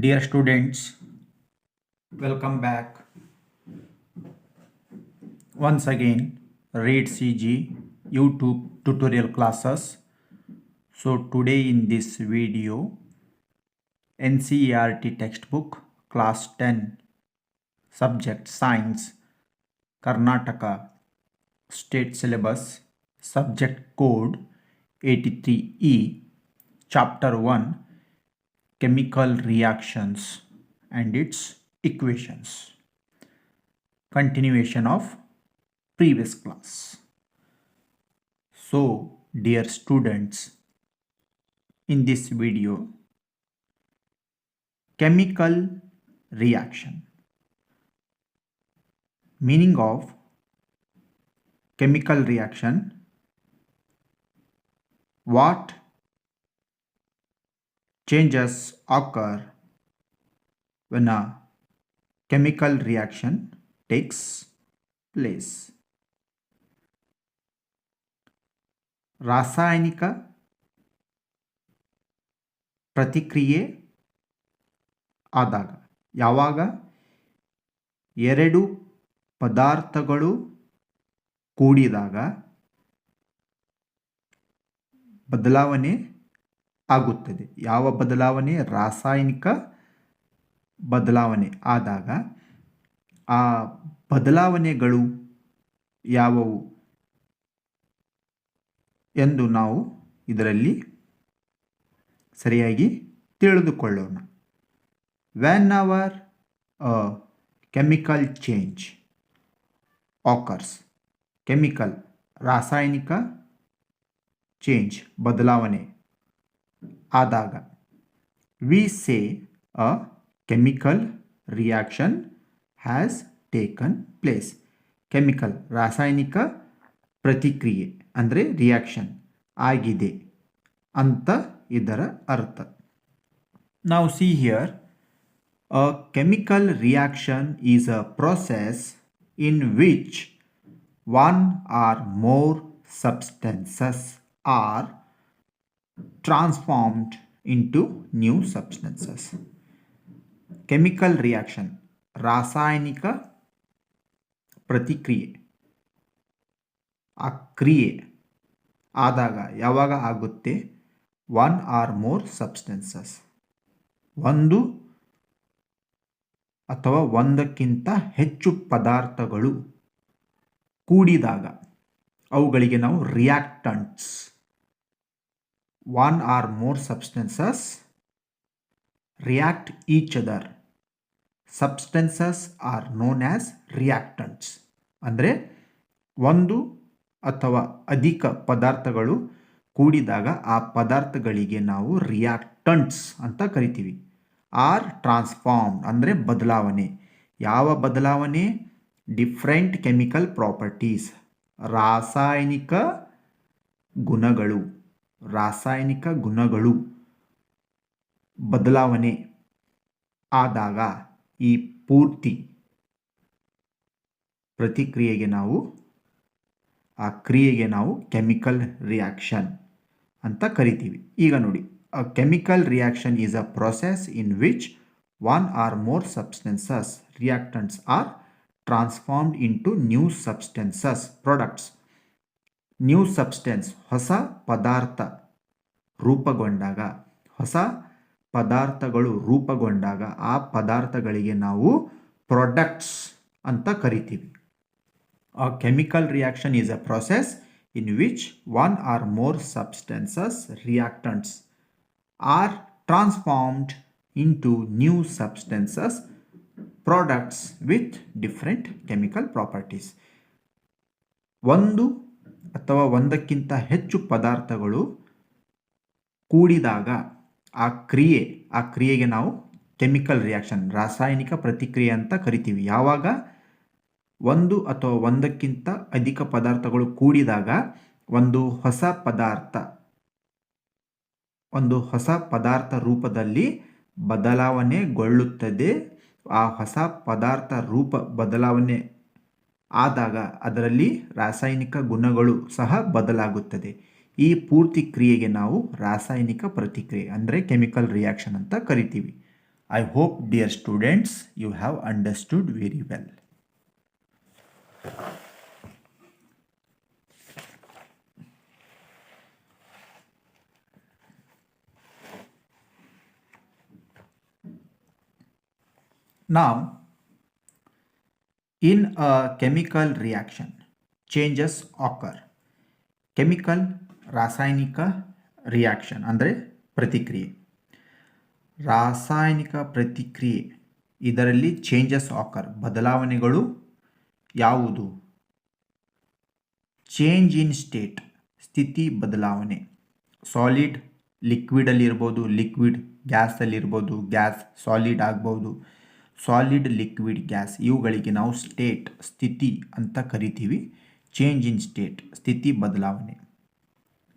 Dear students, welcome back once again. Read CG YouTube tutorial classes. So today in this video, NCERT textbook class 10 subject science Karnataka state syllabus subject code 83E chapter 1 chemical reactions and its equations. Continuation of previous class. So, dear students, in this video, chemical reaction. Meaning of chemical reaction: what changes occur when a chemical reaction takes place. ರಾಸಾಯನಿಕ ಪ್ರತಿಕ್ರಿಯೆ ಆದಾಗ, ಯಾವಾಗ ಎರಡು ಪದಾರ್ಥಗಳು ಕೂಡಿದಾಗ ಬದಲಾವಣೆ ಆಗುತ್ತದೆ. ಯಾವ ಬದಲಾವಣೆ? ರಾಸಾಯನಿಕ ಬದಲಾವಣೆ ಆದಾಗ ಆ ಬದಲಾವಣೆಗಳು ಯಾವುವು ಎಂದು ನಾವು ಇದರಲ್ಲಿ ಸರಿಯಾಗಿ ತಿಳಿದುಕೊಳ್ಳೋಣ. Whenever a chemical change occurs, chemical ರಾಸಾಯನಿಕ ಚೇಂಜ್ ಬದಲಾವಣೆ ಆದಾಗ, we say a chemical reaction has taken place. Chemical ರಾಸಾಯನಿಕ ಪ್ರತಿಕ್ರಿಯೆ ಅಂದರೆ ರಿಯಾಕ್ಷನ್ ಆಗಿದೆ ಅಂತ ಇದರ ಅರ್ಥ. Now see here, a chemical reaction is a process in which one or more substances are transformed into new substances. Chemical reaction ರಾಸಾಯನಿಕ ಪ್ರತಿಕ್ರಿಯೆ, ಆ ಕ್ರಿಯೆ ಆದಾಗ ಯಾವಾಗ ಆಗುತ್ತೆ? ಒನ್ ಆರ್ ಮೋರ್ ಸಬ್ಸ್ಟೆನ್ಸಸ್, ಒಂದು ಅಥವಾ ಒಂದಕ್ಕಿಂತ ಹೆಚ್ಚು ಪದಾರ್ಥಗಳು ಕೂಡಿದಾಗ ಅವುಗಳಿಗೆ ನಾವು reactants. One or more substances react each other. Substances are known as reactants. ಅಂದರೆ ಒಂದು ಅಥವಾ ಅಧಿಕ ಪದಾರ್ಥಗಳು ಕೂಡಿದಾಗ ಆ ಪದಾರ್ಥಗಳಿಗೆ ನಾವು ರಿಯಾಕ್ಟಂಟ್ಸ್ ಅಂತ ಕರಿತೀವಿ. ಆರ್ ಟ್ರಾನ್ಸ್ಫಾರ್ಮ್ ಅಂದರೆ ಬದಲಾವಣೆ. ಯಾವ ಬದಲಾವಣೆ? ಡಿಫ್ರೆಂಟ್ ಕೆಮಿಕಲ್ ಪ್ರಾಪರ್ಟೀಸ್, ರಾಸಾಯನಿಕ ಗುಣಗಳು. ರಾಸಾಯನಿಕ ಗುಣಗಳು ಬದಲಾವಣೆ ಆದಾಗ ಈ ಪೂರ್ತಿ ಪ್ರತಿಕ್ರಿಯೆಗೆ ನಾವು, ಆ ಕ್ರಿಯೆಗೆ ನಾವು ಕೆಮಿಕಲ್ ರಿಯಾಕ್ಷನ್ ಅಂತ ಕರಿತೀವಿ. ಈಗ ನೋಡಿ, a chemical reaction is a process in which one or more substances reactants are transformed into new substances products. New substance ಹೊಸ ಪದಾರ್ಥ ರೂಪುಗೊಂಡಾಗ, ಹೊಸ ಪದಾರ್ಥಗಳು ರೂಪುಗೊಂಡಾಗ ಆ ಪದಾರ್ಥಗಳಿಗೆ ನಾವು ಪ್ರಾಡಕ್ಟ್ಸ್ ಅಂತ ಕರಿತೀವಿ. A chemical reaction is a process in which one or more substances, reactants, are transformed into new substances, products with different chemical properties. ಒಂದು ಅಥವಾ ಒಂದಕ್ಕಿಂತ ಹೆಚ್ಚು ಪದಾರ್ಥಗಳು ಕೂಡಿದಾಗ ಆ ಕ್ರಿಯೆಗೆ ನಾವು ಕೆಮಿಕಲ್ ರಿಯಾಕ್ಷನ್, ರಾಸಾಯನಿಕ ಪ್ರತಿಕ್ರಿಯೆ ಅಂತ ಕರಿತೀವಿ. ಯಾವಾಗ ಒಂದು ಅಥವಾ ಒಂದಕ್ಕಿಂತ ಅಧಿಕ ಪದಾರ್ಥಗಳು ಕೂಡಿದಾಗ ಒಂದು ಹೊಸ ಪದಾರ್ಥ ರೂಪದಲ್ಲಿ ಬದಲಾವಣೆಗೊಳ್ಳುತ್ತದೆ. ಆ ಹೊಸ ಪದಾರ್ಥ ರೂಪ ಬದಲಾವಣೆ ಆದಾಗ ಅದರಲ್ಲಿ ರಾಸಾಯನಿಕ ಗುಣಗಳು ಸಹ ಬದಲಾಗುತ್ತದೆ. ಈ ಪೂರ್ತಿ ಕ್ರಿಯೆಗೆ ನಾವು ರಾಸಾಯನಿಕ ಪ್ರತಿಕ್ರಿಯೆ ಅಂದರೆ ಕೆಮಿಕಲ್ ರಿಯಾಕ್ಷನ್ ಅಂತ ಕರಿತೀವಿ. I hope, dear students, you have understood very well. Now, in a chemical reaction, changes occur. Chemical ರಾಸಾಯನಿಕ ರಿಯಾಕ್ಷನ್ ಅಂದರೆ ಪ್ರತಿಕ್ರಿಯೆ. ರಾಸಾಯನಿಕ ಪ್ರತಿಕ್ರಿಯೆ ಇದರಲ್ಲಿ ಚೇಂಜಸ್ ಆಕರ್, ಬದಲಾವಣೆಗಳು ಯಾವುದು? ಚೇಂಜ್ ಇನ್ ಸ್ಟೇಟ್, ಸ್ಥಿತಿ ಬದಲಾವಣೆ. ಸಾಲಿಡ್ ಲಿಕ್ವಿಡಲ್ಲಿ ಇರ್ಬೋದು, ಲಿಕ್ವಿಡ್ ಗ್ಯಾಸಲ್ಲಿರ್ಬೋದು, ಗ್ಯಾಸ್ ಸಾಲಿಡ್ ಆಗ್ಬೋದು, ಸಾಲಿಡ್ ಲಿಕ್ವಿಡ್ ಗ್ಯಾಸ್, ಇವುಗಳಿಗೆ ನಾವು ಸ್ಟೇಟ್ ಸ್ಥಿತಿ ಅಂತ ಕರಿತೀವಿ. ಚೇಂಜ್ ಇನ್ ಸ್ಟೇಟ್ ಸ್ಥಿತಿ ಬದಲಾವಣೆ.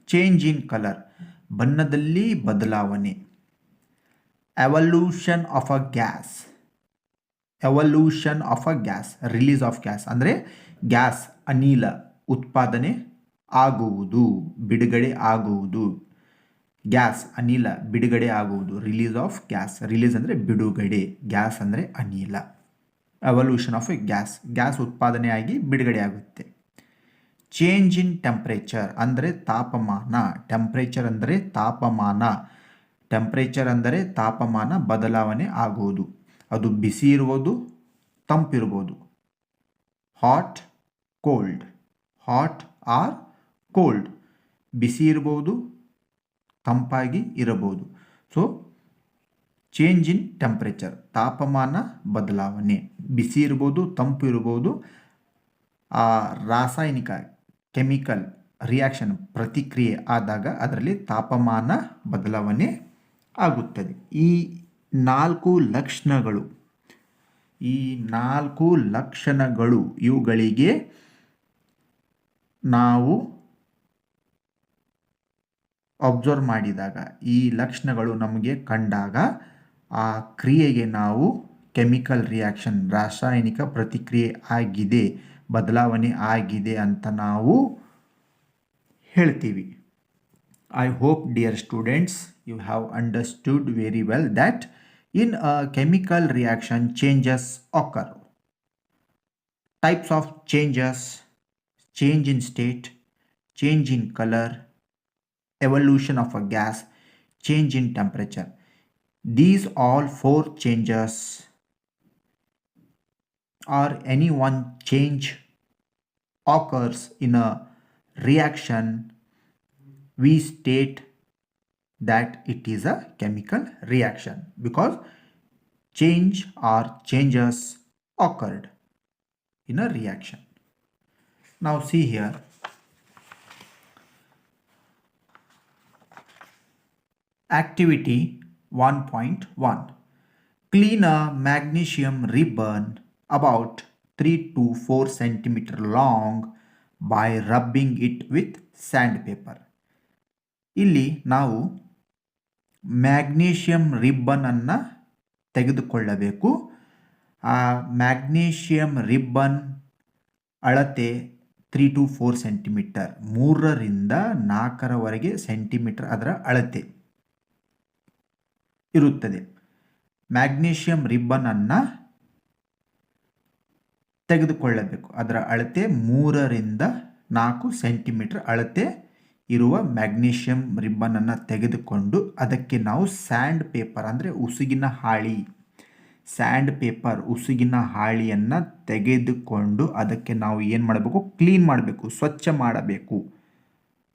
ಚೇಂಜ್ ಇನ್ ಕಲರ್ ಬಣ್ಣದಲ್ಲಿ ಬದಲಾವಣೆ. Evolution of a gas, evolution of a gas, release of gas ಅಂದರೆ ಗ್ಯಾಸ್ ಅನಿಲ ಉತ್ಪಾದನೆ ಆಗುವುದು, ಬಿಡುಗಡೆ ಆಗುವುದು. ಗ್ಯಾಸ್ ಅನಿಲ ಬಿಡುಗಡೆ ಆಗುವುದು, ರಿಲೀಸ್ ಆಫ್ ಗ್ಯಾಸ್. ರಿಲೀಸ್ ಅಂದರೆ ಬಿಡುಗಡೆ, ಗ್ಯಾಸ್ ಅಂದರೆ ಅನಿಲ. Evolution of A gas, gas ಉತ್ಪಾದನೆ ಆಗಿ ಬಿಡುಗಡೆ ಆಗುತ್ತೆ. ಚೇಂಜ್ ಇನ್ ಟೆಂಪ್ರೇಚರ್ ಅಂದರೆ ತಾಪಮಾನ. ಟೆಂಪ್ರೇಚರ್ ಅಂದರೆ ತಾಪಮಾನ. ಟೆಂಪ್ರೇಚರ್ ಅಂದರೆ ತಾಪಮಾನ ಬದಲಾವಣೆ ಆಗುವುದು. ಅದು ಬಿಸಿ ಇರುವುದು, ತಂಪಿರ್ಬೋದು. Hot, cold. Hot or cold, ಬಿಸಿ ಇರ್ಬೋದು, ತಂಪಾಗಿ ಇರಬಹುದು. ಸೊ ಚೇಂಜ್ ಇನ್ ಟೆಂಪ್ರೇಚರ್ ತಾಪಮಾನ ಬದಲಾವಣೆ. ಬಿಸಿ ಇರ್ಬೋದು, ತಂಪು ಇರ್ಬೋದು. ಆ ರಾಸಾಯನಿಕ ಕೆಮಿಕಲ್ ರಿಯಾಕ್ಷನ್ ಪ್ರತಿಕ್ರಿಯೆ ಆದಾಗ ಅದರಲ್ಲಿ ತಾಪಮಾನ ಬದಲಾವಣೆ ಆಗುತ್ತದೆ. ಈ 4 ಲಕ್ಷಣಗಳು, ಈ 4 ಲಕ್ಷಣಗಳು ಇವುಗಳಿಗೆ ನಾವು ಅಬ್ಸರ್ವ್ ಮಾಡಿದಾಗ, ಈ ಲಕ್ಷಣಗಳು ನಮಗೆ ಕಂಡಾಗ ಆ ಕ್ರಿಯೆಗೆ ನಾವು ಕೆಮಿಕಲ್ ರಿಯಾಕ್ಷನ್ ರಾಸಾಯನಿಕ ಪ್ರತಿಕ್ರಿಯೆ ಆಗಿದೆ, ಬದಲಾವಣೆ ಆಗಿದೆ ಅಂತ ನಾವು ಹೇಳ್ತೀವಿ. I hope, dear students, you have understood very well that in a chemical reaction changes occur. Types of changes: change in state, change in color, evolution of a gas, change in temperature. These all 4 changes or any one change occurs in a reaction, we state that it is a chemical reaction because change or changes occurred in a reaction. Now see here, activity 1.1. Clean a magnesium ribbon about 3 to 4 cm long by rubbing it with sandpaper. ಇಲ್ಲಿ ನಾವು magnesium ರಿಬ್ಬನನ್ನು ತೆಗೆದುಕೊಳ್ಳಬೇಕು. ಆ magnesium ribbon ಅಳತೆ 3 to 4 centimetre, 3ರಿಂದ 4ರವರೆಗೆ centimetre ಅದರ ಅಳತೆ ಇರುತ್ತದೆ. Magnesium ರಿಬ್ಬನನ್ನು ತೆಗೆದುಕೊಳ್ಳಬೇಕು. ಅದರ ಅಳತೆ 3ರಿಂದ 4 ಸೆಂಟಿಮೀಟರ್ ಅಳತೆ ಇರುವ ಮ್ಯಾಗ್ನೀಷಿಯಂ ರಿಬ್ಬನನ್ನು ತೆಗೆದುಕೊಂಡು ಅದಕ್ಕೆ ನಾವು ಸ್ಯಾಂಡ್ ಪೇಪರ್ ಅಂದರೆ ಉಸುಗಿನ ಹಾಳಿ, ಸ್ಯಾಂಡ್ ಪೇಪರ್ ಉಸುಗಿನ ಹಾಳಿಯನ್ನು ತೆಗೆದುಕೊಂಡು ಅದಕ್ಕೆ ನಾವು ಏನು ಮಾಡಬೇಕು? ಕ್ಲೀನ್ ಮಾಡಬೇಕು, ಸ್ವಚ್ಛ ಮಾಡಬೇಕು.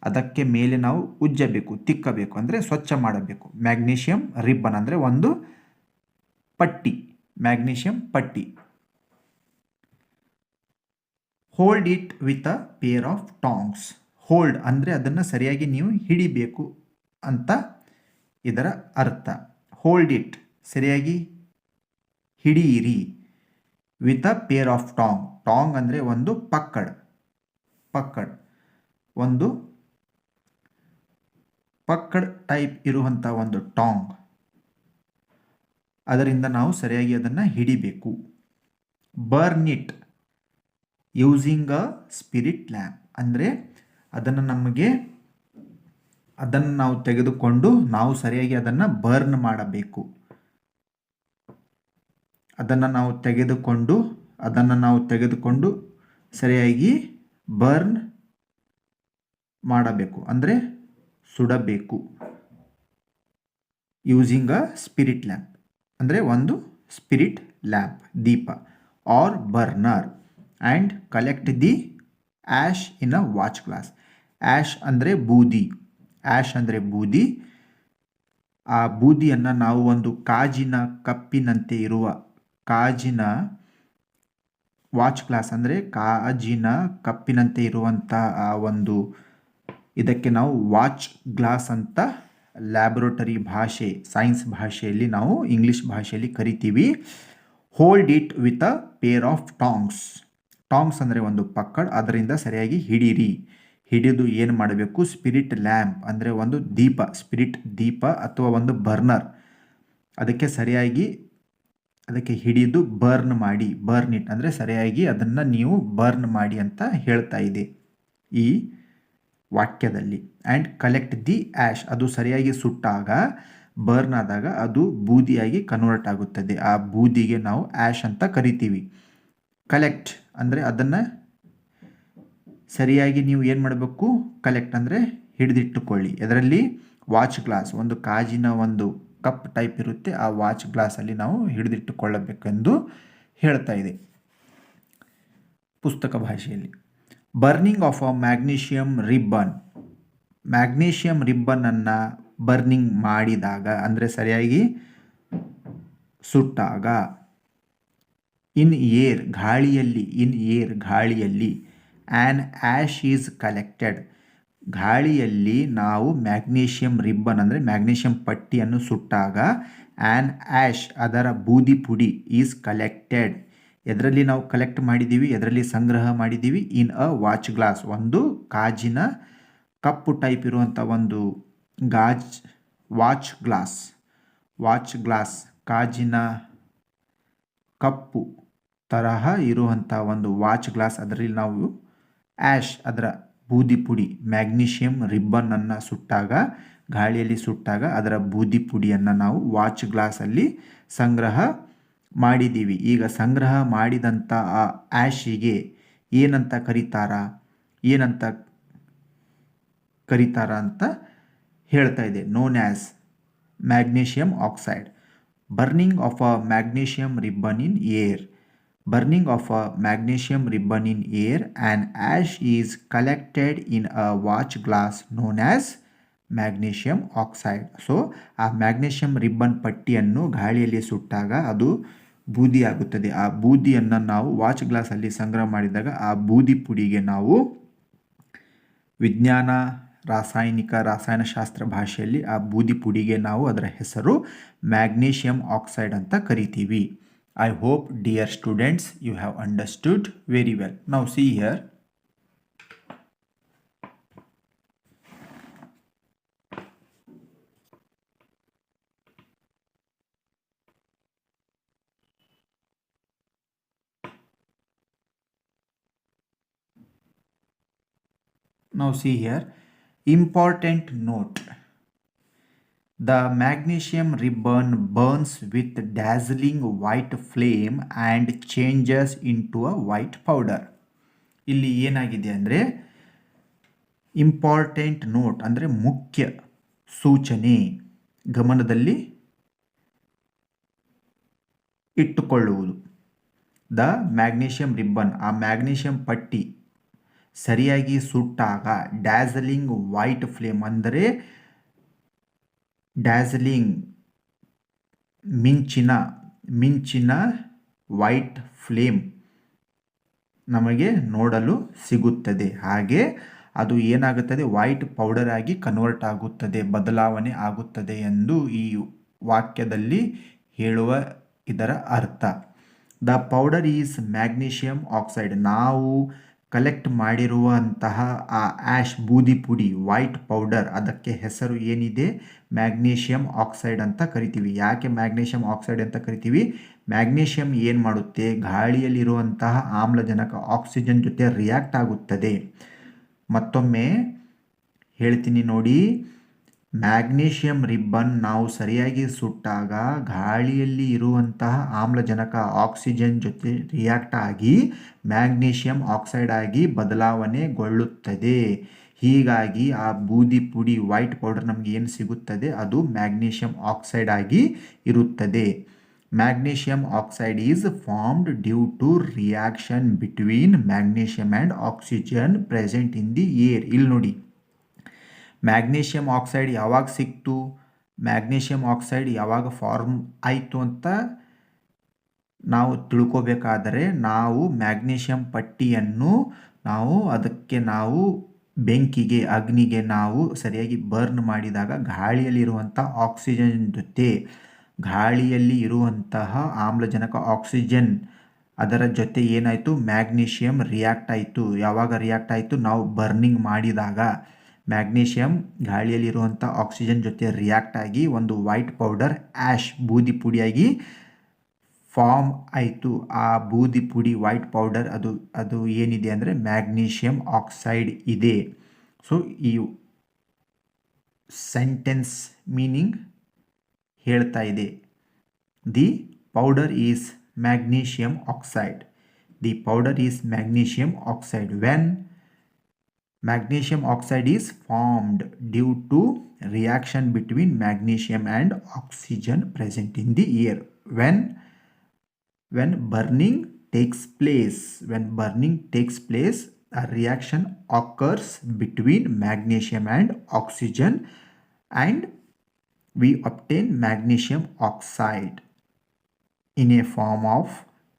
ಅದಕ್ಕೆ ಮೇಲೆ ನಾವು ಉಜ್ಜಬೇಕು, ತಿಕ್ಕಬೇಕು, ಅಂದರೆ ಸ್ವಚ್ಛ ಮಾಡಬೇಕು. ಮ್ಯಾಗ್ನೀಷಿಯಂ ರಿಬ್ಬನ್ ಅಂದರೆ ಒಂದು ಪಟ್ಟಿ, ಮ್ಯಾಗ್ನೀಷಿಯಂ ಪಟ್ಟಿ. Hold it with a pair of tongues. Hold ಅಂದರೆ ಅದನ್ನು ಸರಿಯಾಗಿ ನೀವು ಹಿಡಿಬೇಕು ಅಂತ ಇದರ ಅರ್ಥ. ಹೋಲ್ಡ್ ಇಟ್ ಸರಿಯಾಗಿ ಹಿಡಿಯಿರಿ. ವಿತ್ ಅ ಪೇರ್ ಆಫ್ ಟಾಂಗ್. ಟಾಂಗ್ ಅಂದರೆ ಒಂದು ಪಕ್ಕಡ್, ಪಕ್ಕಡ್ ಒಂದು ಪಕ್ಕಡ್ ಟೈಪ್ ಇರುವಂಥ ಒಂದು ಟಾಂಗ್. ಅದರಿಂದ ನಾವು ಸರಿಯಾಗಿ ಅದನ್ನು ಹಿಡಿಬೇಕು. Burn it using a spirit lamp ಅಂದರೆ ಅದನ್ನು ನಾವು ತೆಗೆದುಕೊಂಡು ನಾವು ಸರಿಯಾಗಿ ಅದನ್ನು ಬರ್ನ್ ಮಾಡಬೇಕು. ಅದನ್ನು ನಾವು ತೆಗೆದುಕೊಂಡು ಸರಿಯಾಗಿ ಬರ್ನ್ ಮಾಡಬೇಕು, ಅಂದರೆ ಸುಡಬೇಕು. ಯೂಸಿಂಗ್ ಅ ಸ್ಪಿರಿಟ್ ಲ್ಯಾಂಪ್, ಅಂದರೆ ಒಂದು ಸ್ಪಿರಿಟ್ ಲ್ಯಾಂಪ್ ದೀಪ or burner, and collect the ash in a watch glass. Ash ಅಂದರೆ ಬೂದಿ, ಆ ಬೂದಿಯನ್ನು ನಾವು ಒಂದು ಕಾಜಿನ ಕಪ್ಪಿನಂತೆ ಇರುವ ಕಾಜಿನ ವಾಚ್ ಗ್ಲಾಸ್, ಅಂದರೆ ಕಾಜಿನ ಕಪ್ಪಿನಂತೆ ಇರುವಂಥ ಆ ಒಂದು ಇದಕ್ಕೆ ನಾವು ವಾಚ್ ಗ್ಲಾಸ್ ಅಂತ ಲ್ಯಾಬೊರೇಟರಿ ಭಾಷೆ, ಸೈನ್ಸ್ ಭಾಷೆಯಲ್ಲಿ, ನಾವು ಇಂಗ್ಲೀಷ್ ಭಾಷೆಯಲ್ಲಿ ಕರಿತೀವಿ. Hold it with a pair of tongues ಅಂದರೆ ಒಂದು ಪಕ್ಕಡ್, ಅದರಿಂದ ಸರಿಯಾಗಿ ಹಿಡಿದು ಏನು ಮಾಡಬೇಕು, ಸ್ಪಿರಿಟ್ ಲ್ಯಾಂಪ್ ಅಂದರೆ ಒಂದು ಸ್ಪಿರಿಟ್ ದೀಪ ಅಥವಾ ಒಂದು ಬರ್ನರ್, ಅದಕ್ಕೆ ಹಿಡಿದು ಬರ್ನ್ ಇಟ್ ಅಂದರೆ ಸರಿಯಾಗಿ ಅದನ್ನು ನೀವು ಬರ್ನ್ ಮಾಡಿ ಅಂತ ಹೇಳ್ತಾ ಇದೆ ಈ ವಾಕ್ಯದಲ್ಲಿ. ಆ್ಯಂಡ್ ಕಲೆಕ್ಟ್ ದಿ ಆ್ಯಶ್, ಅದು ಸರಿಯಾಗಿ ಸುಟ್ಟಾಗ, ಬರ್ನ್ ಆದಾಗ ಅದು ಬೂದಿಯಾಗಿ ಕನ್ವರ್ಟ್ ಆಗುತ್ತದೆ. ಆ ಬೂದಿಗೆ ನಾವು ಆ್ಯಶ್ ಅಂತ ಕರಿತೀವಿ. ಕಲೆಕ್ಟ್ ಅಂದರೆ ಅದನ್ನು ಸರಿಯಾಗಿ ನೀವು ಏನು ಮಾಡಬೇಕು, ಕಲೆಕ್ಟ್ ಅಂದರೆ ಹಿಡಿದಿಟ್ಟುಕೊಳ್ಳಿ. ಅದರಲ್ಲಿ ವಾಚ್ ಗ್ಲಾಸ್, ಒಂದು ಕಾಜಿನ ಒಂದು ಕಪ್ ಟೈಪ್ ಇರುತ್ತೆ, ಆ ವಾಚ್ ಗ್ಲಾಸಲ್ಲಿ ನಾವು ಹಿಡಿದಿಟ್ಟುಕೊಳ್ಳಬೇಕೆಂದು ಹೇಳ್ತಾ ಇದೆ ಪುಸ್ತಕ ಭಾಷೆಯಲ್ಲಿ. ಬರ್ನಿಂಗ್ ಆಫ್ ಅ ಮ್ಯಾಗ್ನೀಷಿಯಂ ರಿಬ್ಬನನ್ನು ಬರ್ನಿಂಗ್ ಮಾಡಿದಾಗ, ಅಂದರೆ ಸರಿಯಾಗಿ ಸುಟ್ಟಾಗ, ಇನ್ ಏರ್ ಗಾಳಿಯಲ್ಲಿ ಆ್ಯನ್ ಆ್ಯಶ್ ಈಸ್ ಕಲೆಕ್ಟೆಡ್, ಗಾಳಿಯಲ್ಲಿ ನಾವು ಮ್ಯಾಗ್ನೀಷಿಯಂ ರಿಬ್ಬನ್ ಅಂದರೆ ಮ್ಯಾಗ್ನೀಷಿಯಂ ಪಟ್ಟಿಯನ್ನು ಸುಟ್ಟಾಗ, ಆ್ಯನ್ ಆ್ಯಶ್ ಅದರ ಬೂದಿ ಪುಡಿ ಈಸ್ ಕಲೆಕ್ಟೆಡ್, ಎದರಲ್ಲಿ ನಾವು ಕಲೆಕ್ಟ್ ಮಾಡಿದ್ದೀವಿ, ಎದರಲ್ಲಿ ಸಂಗ್ರಹ ಮಾಡಿದ್ದೀವಿ, ಇನ್ ಅ ವಾಚ್ ಗ್ಲಾಸ್, ಒಂದು ಕಾಜಿನ ಕಪ್ಪು ಟೈಪ್ ಇರುವಂಥ ಒಂದು ವಾಚ್ ಗ್ಲಾಸ್ ಕಾಜಿನ ಕಪ್ಪು ತರಹ ಇರುವಂಥ ಒಂದು ವಾಚ್ ಗ್ಲಾಸ್, ಅದರಲ್ಲಿ ನಾವು ಆ್ಯಶ್ ಅದರ ಬೂದಿ ಪುಡಿ ಮ್ಯಾಗ್ನೀಷಿಯಂ ರಿಬ್ಬನನ್ನು ಗಾಳಿಯಲ್ಲಿ ಸುಟ್ಟಾಗ ಅದರ ಬೂದಿ ಪುಡಿಯನ್ನು ನಾವು ವಾಚ್ ಗ್ಲಾಸಲ್ಲಿ ಸಂಗ್ರಹ ಮಾಡಿದ್ದೀವಿ. ಈಗ ಸಂಗ್ರಹ ಮಾಡಿದಂಥ ಆ ಆ್ಯಶಿಗೆ ಏನಂತ ಕರೀತಾರ ಅಂತ ಹೇಳ್ತಾ ಇದೆ. Known as magnesium oxide. Burning of a magnesium ribbon in air. Burning of a magnesium ribbon in air, and ash is collected in a watch glass known as magnesium oxide. So ಆ magnesium ribbon ಪಟ್ಟಿಯನ್ನು ಗಾಳಿಯಲ್ಲಿ ಸುಟ್ಟಾಗ ಅದು ಬೂದಿ ಆಗುತ್ತದೆ. ಆ ಬೂದಿಯನ್ನು ನಾವು watch ಗ್ಲಾಸಲ್ಲಿ ಸಂಗ್ರಹ ಮಾಡಿದಾಗ ಆ ಬೂದಿ ಪುಡಿಗೆ ನಾವು ರಾಸಾಯನಶಾಸ್ತ್ರ ಭಾಷೆಯಲ್ಲಿ ಆ ಬೂದಿ ಪುಡಿಗೆ ನಾವು ಅದರ ಹೆಸರು ಮ್ಯಾಗ್ನೀಷಿಯಂ ಆಕ್ಸೈಡ್ ಅಂತ ಕರಿತೀವಿ. I hope, dear students, you have understood very well. Now see here. Important note. The magnesium ribbon burns with dazzling white flame and changes into a white powder. ಇಲ್ಲಿ ಏನಾಗಿದೆ ಅಂದರೆ ಇಂಪಾರ್ಟೆಂಟ್ ನೋಟ್ ಅಂದರೆ ಮುಖ್ಯ ಸೂಚನೆ, ಗಮನದಲ್ಲಿ ಇಟ್ಟುಕೊಳ್ಳುವುದು. ದ ಮ್ಯಾಗ್ನೀಷಿಯಂ ರಿಬ್ಬನ್, ಆ magnesium ಪಟ್ಟಿ ಸರಿಯಾಗಿ ಸುಟ್ಟಾಗ, ಡ್ಯಾಸಲಿಂಗ್ ವೈಟ್ ಫ್ಲೇಮ್ ಅಂದರೆ ಡ್ಯಾಸಲಿಂಗ್ ಮಿಂಚಿನ ವೈಟ್ ಫ್ಲೇಮ್ ನಮಗೆ ನೋಡಲು ಸಿಗುತ್ತದೆ. ಹಾಗೆ ಅದು ಏನಾಗುತ್ತದೆ, ವೈಟ್ ಪೌಡರ್ ಆಗಿ ಕನ್ವರ್ಟ್ ಆಗುತ್ತದೆ, ಬದಲಾವಣೆ ಆಗುತ್ತದೆ ಎಂದು ಈ ವಾಕ್ಯದಲ್ಲಿ ಹೇಳುವ ಇದರ ಅರ್ಥ. The powder is magnesium oxide. ನಾವು ಕಲೆಕ್ಟ್ ಮಾಡಿರುವಂತಹ ಆ ಆ್ಯಶ್ ಬೂದಿ ಪುಡಿ ವೈಟ್ ಪೌಡರ್, ಅದಕ್ಕೆ ಹೆಸರು ಏನಿದೆ, ಮ್ಯಾಗ್ನೀಷಿಯಂ ಆಕ್ಸೈಡ್ ಅಂತ ಕರಿತೀವಿ. ಯಾಕೆ ಮ್ಯಾಗ್ನೀಷಿಯಂ ಆಕ್ಸೈಡ್ ಅಂತ ಕರಿತೀವಿ? ಮ್ಯಾಗ್ನೀಷಿಯಂ ಏನು ಮಾಡುತ್ತೆ, ಗಾಳಿಯಲ್ಲಿರುವಂತಹ ಆಮ್ಲಜನಕ ಆಕ್ಸಿಜನ್ ಜೊತೆ ರಿಯಾಕ್ಟ್ ಆಗುತ್ತದೆ. ಮತ್ತೊಮ್ಮೆ ಹೇಳ್ತೀನಿ ನೋಡಿ, ಮ್ಯಾಗ್ನೀಷಿಯಂ ರಿಬ್ಬನ್ ನಾವು ಸರಿಯಾಗಿ ಸುಟ್ಟಾಗ ಗಾಳಿಯಲ್ಲಿ ಇರುವಂತಹ ಆಮ್ಲಜನಕ ಆಕ್ಸಿಜನ್ ಜೊತೆ ರಿಯಾಕ್ಟ್ ಆಗಿ ಮ್ಯಾಗ್ನೀಷಿಯಂ ಆಕ್ಸೈಡ್ ಆಗಿ ಬದಲಾವಣೆಗೊಳ್ಳುತ್ತದೆ. ಹೀಗಾಗಿ ಆ ಬೂದಿ ಪುಡಿ ವೈಟ್ ಪೌಡರ್ ನಮಗೆ ಏನು ಸಿಗುತ್ತದೆ ಅದು ಮ್ಯಾಗ್ನೀಷಿಯಂ ಆಕ್ಸೈಡ್ ಆಗಿ ಇರುತ್ತದೆ. Magnesium oxide is formed due to reaction between magnesium and oxygen present in the air. ಇಲ್ಲಿ ನೋಡಿ, ಮ್ಯಾಗ್ನೀಷಿಯಂ ಆಕ್ಸೈಡ್ ಯಾವಾಗ ಸಿಕ್ತು, ಮ್ಯಾಗ್ನೀಷಿಯಂ ಆಕ್ಸೈಡ್ ಯಾವಾಗ ಫಾರ್ಮ್ ಆಯಿತು ಅಂತ ನಾವು ತಿಳ್ಕೋಬೇಕಾದರೆ ನಾವು ಮ್ಯಾಗ್ನೀಷಿಯಂ ಪಟ್ಟಿಯನ್ನು ನಾವು ಬೆಂಕಿಗೆ ಅಗ್ನಿಗೆ ನಾವು ಸರಿಯಾಗಿ ಬರ್ನ್ ಮಾಡಿದಾಗ ಗಾಳಿಯಲ್ಲಿರುವಂಥ ಆಕ್ಸಿಜನ್ ಜೊತೆ ಗಾಳಿಯಲ್ಲಿ ಇರುವಂತಹ ಆಮ್ಲಜನಕ ಆಕ್ಸಿಜನ್ ಅದರ ಜೊತೆ ಏನಾಯಿತು ಮ್ಯಾಗ್ನೀಷಿಯಂ ರಿಯಾಕ್ಟ್ ಆಯಿತು. ಯಾವಾಗ ರಿಯಾಕ್ಟ್ ಆಯಿತು, ನಾವು ಬರ್ನಿಂಗ್ ಮಾಡಿದಾಗ ಮ್ಯಾಗ್ನೀಷಿಯಂ ಗಾಳಿಯಲ್ಲಿರುವಂಥ ಆಕ್ಸಿಜನ್ ಜೊತೆ ರಿಯಾಕ್ಟ್ ಆಗಿ ಒಂದು ವೈಟ್ ಪೌಡರ್ ಆ್ಯಶ್ ಬೂದಿ ಪುಡಿಯಾಗಿ ಫಾರ್ಮ್ ಆಯಿತು. ಆ ಬೂದಿ ಪುಡಿ ವೈಟ್ ಪೌಡರ್ ಅದು ಏನಿದೆ ಅಂದರೆ ಮ್ಯಾಗ್ನೀಷಿಯಂ ಆಕ್ಸೈಡ್ ಇದೆ. ಸೊ ಈ ಸೆಂಟೆನ್ಸ್ ಮೀನಿಂಗ್ ಹೇಳ್ತಾ ಇದೆ, the powder is magnesium oxide. The powder is magnesium oxide when magnesium oxide is formed due to reaction between magnesium and oxygen present in the air. When burning takes place, a reaction occurs between magnesium and oxygen and we obtain magnesium oxide in a form of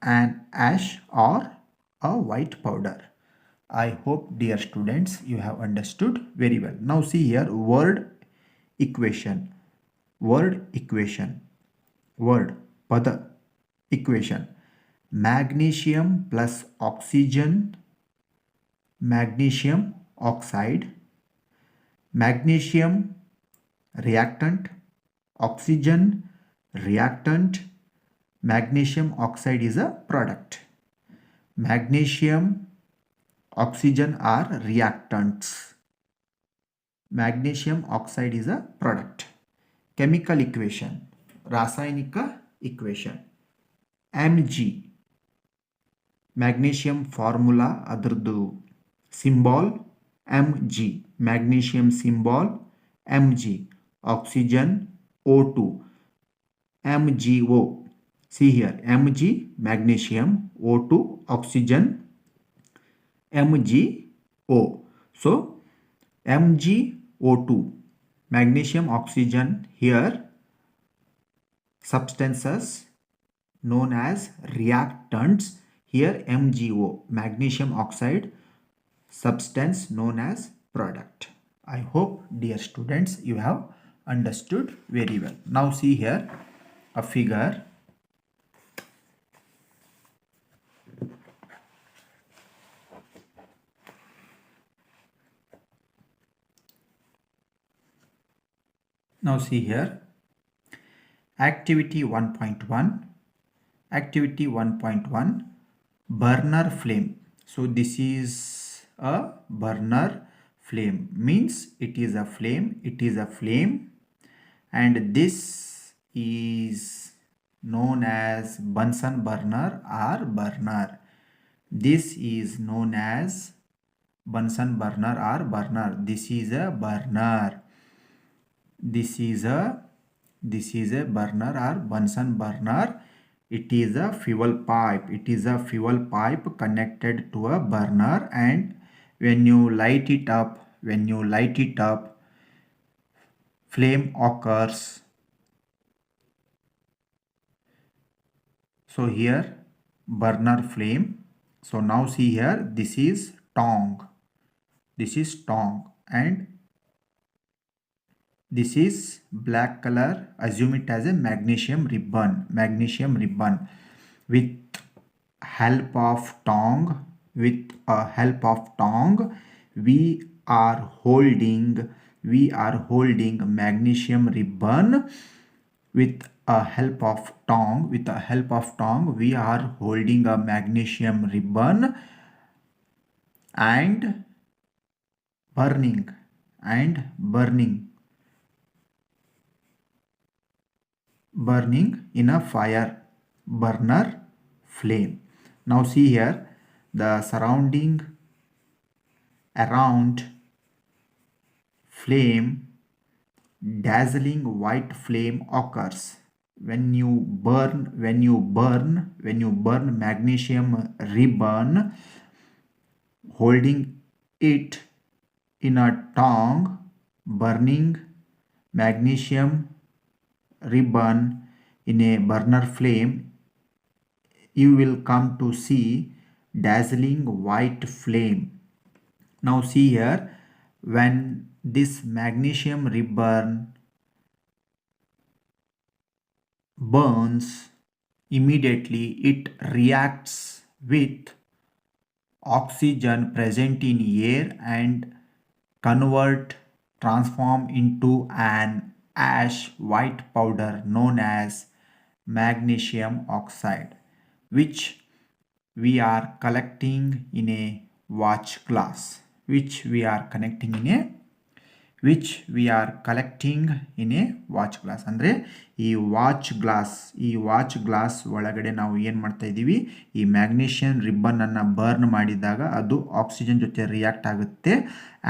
an ash or a white powder. I hope, dear students, you have understood very well. Now see here, word pada equation. Magnesium plus oxygen, magnesium oxide, magnesium reactant, oxygen reactant, magnesium oxide is a product. Magnesium oxygen are reactants. Magnesium oxide is a product. Chemical equation, ರಾಸಾಯನಿಕ equation. Mg, magnesium formula ಅದರದ್ದು symbol Mg, magnesium symbol Mg, oxygen O2, MgO. See here, Mg magnesium, O2 oxygen, MgO. So MgO2, magnesium oxygen, here substances known as reactants, here MgO, magnesium oxide, substance known as product. I hope, dear students, you have understood very well. Now see here a figure. Now see here, activity 1.1, burner flame. So this is a burner flame, means it is a flame, and this is known as Bunsen burner or burner. This is known as Bunsen burner or burner. This is a burner. This is a burner or Bunsen burner. It is a fuel pipe. Connected to a burner, and when you light it up, flame occurs. So here burner flame. So now see here, this is tongue, and this is black color. Assume it as a magnesium ribbon. With help of tongue, we are holding magnesium ribbon. With a help of tongue, we are holding a magnesium ribbon and burning. burning in a fire burner flame. Now see here, the surrounding around flame, dazzling white flame occurs when you burn magnesium ribbon, holding it in a tongue. Burning magnesium ribbon in a burner flame, you will come to see dazzling white flame. Now see here, when this magnesium ribbon burns, immediately it reacts with oxygen present in air and transform into an ash white powder known as magnesium oxide, which we are collecting in a watch glass, which we are collecting in a watch glass. ಅಂದರೆ ಈ watch glass ಒಳಗಡೆ ನಾವು ಏನು ಮಾಡ್ತಾ ಇದ್ದೀವಿ, ಈ magnesium ರಿಬ್ಬನನ್ನು burn ಮಾಡಿದಾಗ ಅದು ಆಕ್ಸಿಜನ್ ಜೊತೆ ರಿಯಾಕ್ಟ್ ಆಗುತ್ತೆ.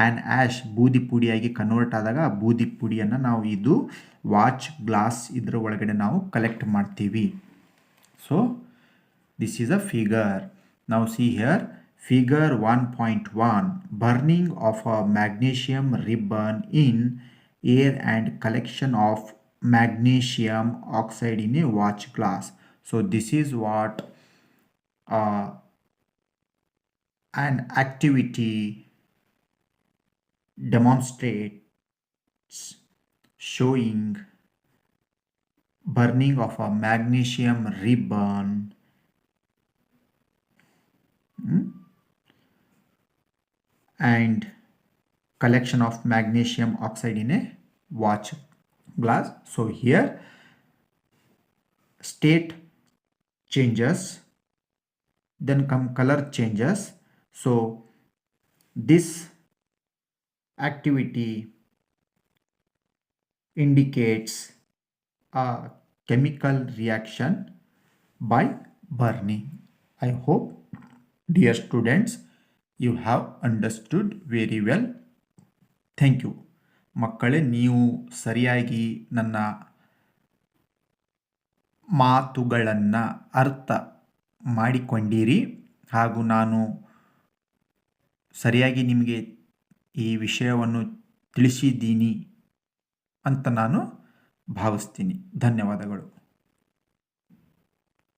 ಆ್ಯಂಡ್ ಆ್ಯಶ್ ಬೂದಿ ಪುಡಿಯಾಗಿ ಕನ್ವರ್ಟ್ ಆದಾಗ ಆ ಬೂದಿ ಪುಡಿಯನ್ನು ನಾವು ಇದು ವಾಚ್ ಗ್ಲಾಸ್ ಇದರ ಒಳಗಡೆ ನಾವು ಕಲೆಕ್ಟ್ ಮಾಡ್ತೀವಿ. So this is a figure. Now see here, figure 1.1, burning of a magnesium ribbon in air and collection of magnesium oxide in a watch glass. So this is what an activity demonstrates, showing burning of a magnesium ribbon and collection of magnesium oxide in a watch glass. So here state changes, then come color changes. So this activity indicates a chemical reaction by burning. I hope, dear students, you have understood very well. Thank you. ಮಕ್ಕಳೇ, ನೀವು ಸರಿಯಾಗಿ ನನ್ನ ಮಾತುಗಳನ್ನು ಅರ್ಥ ಮಾಡಿಕೊಂಡಿರಿ ಹಾಗೂ ನಾನು ಸರಿಯಾಗಿ ನಿಮಗೆ ಈ ವಿಷಯವನ್ನು ತಿಳಿಸಿದ್ದೀನಿ ಅಂತ ನಾನು ಭಾವಿಸ್ತೀನಿ. ಧನ್ಯವಾದಗಳು.